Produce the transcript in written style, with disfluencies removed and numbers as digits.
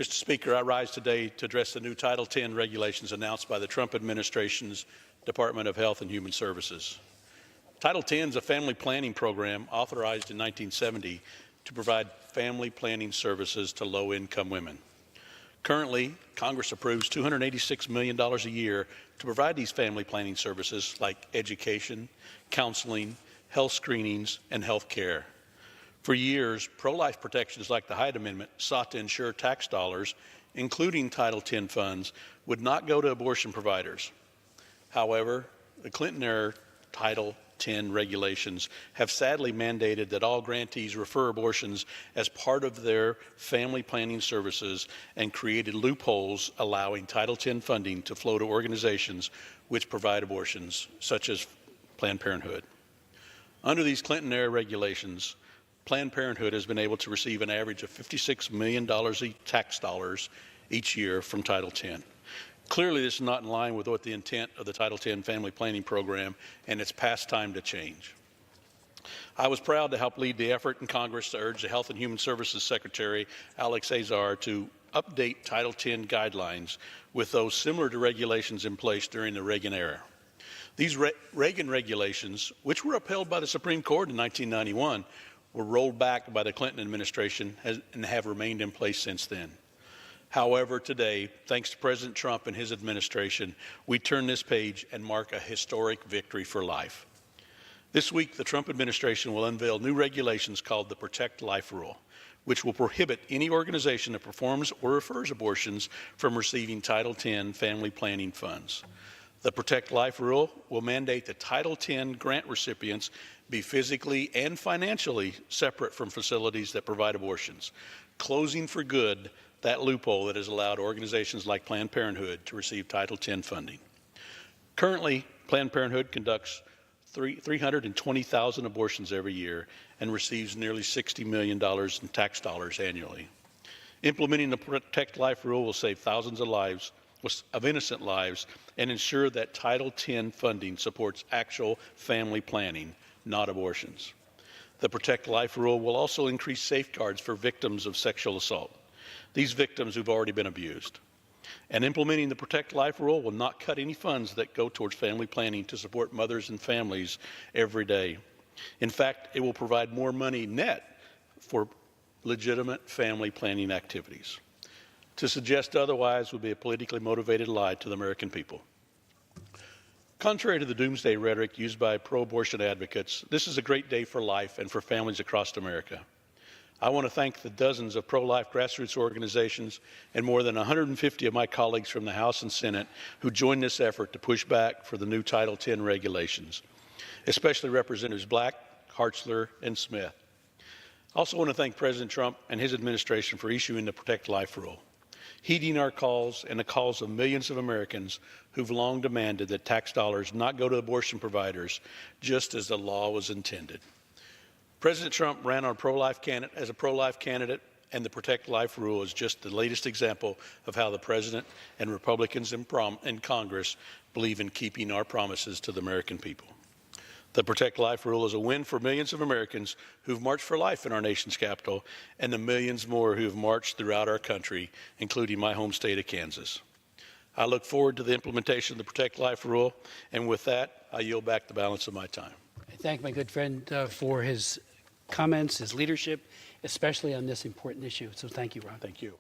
Mr. Speaker, I rise today to address the new Title X regulations announced by the Trump administration's Department of Health and Human Services. Title X is a family planning program authorized in 1970 to provide family planning services to low-income women. Currently, Congress approves $286 million a year to provide these family planning services like education, counseling, health screenings, and health care. For years, pro-life protections like the Hyde Amendment sought to ensure tax dollars, including Title X funds, would not go to abortion providers. However, the Clinton-era Title X regulations have sadly mandated that all grantees refer abortions as part of their family planning services and created loopholes allowing Title X funding to flow to organizations which provide abortions, such as Planned Parenthood. Under these Clinton-era regulations, Planned Parenthood has been able to receive an average of $56 million in tax dollars each year from Title X. Clearly, this is not in line with what the intent of the Title X family planning program, and it's past time to change. I was proud to help lead the effort in Congress to urge the Health and Human Services Secretary, Alex Azar, to update Title X guidelines with those similar to regulations in place during the Reagan era. These Reagan regulations, which were upheld by the Supreme Court in 1991, were rolled back by the Clinton administration and have remained in place since then. However, today, thanks to President Trump and his administration, we turn this page and mark a historic victory for life. This week, the Trump administration will unveil new regulations called the Protect Life Rule, which will prohibit any organization that performs or refers abortions from receiving Title X family planning funds. The Protect Life Rule will mandate that Title X grant recipients be physically and financially separate from facilities that provide abortions, closing for good that loophole that has allowed organizations like Planned Parenthood to receive Title X funding. Currently, Planned Parenthood conducts 320,000 abortions every year and receives nearly $60 million in tax dollars annually. Implementing the Protect Life Rule will save thousands of innocent lives and ensure that Title X funding supports actual family planning, not abortions. The Protect Life Rule will also increase safeguards for victims of sexual assault, these victims who've already been abused. And implementing the Protect Life Rule will not cut any funds that go towards family planning to support mothers and families every day. In fact, it will provide more money net for legitimate family planning activities. To suggest otherwise would be a politically motivated lie to the American people. Contrary to the doomsday rhetoric used by pro-abortion advocates, this is a great day for life and for families across America. I want to thank the dozens of pro-life grassroots organizations and more than 150 of my colleagues from the House and Senate who joined this effort to push back for the new Title X regulations, especially Representatives Black, Hartzler, and Smith. I also want to thank President Trump and his administration for issuing the Protect Life Rule, heeding our calls and the calls of millions of Americans who've long demanded that tax dollars not go to abortion providers, just as the law was intended. President Trump ran on as a pro-life candidate, and the Protect Life Rule is just the latest example of how the President and Republicans in Congress believe in keeping our promises to the American people. The Protect Life Rule is a win for millions of Americans who've marched for life in our nation's capital and the millions more who've marched throughout our country, including my home state of Kansas. I look forward to the implementation of the Protect Life Rule, and with that, I yield back the balance of my time. I thank my good friend for his comments, his leadership, especially on this important issue. So thank you, Ron. Thank you.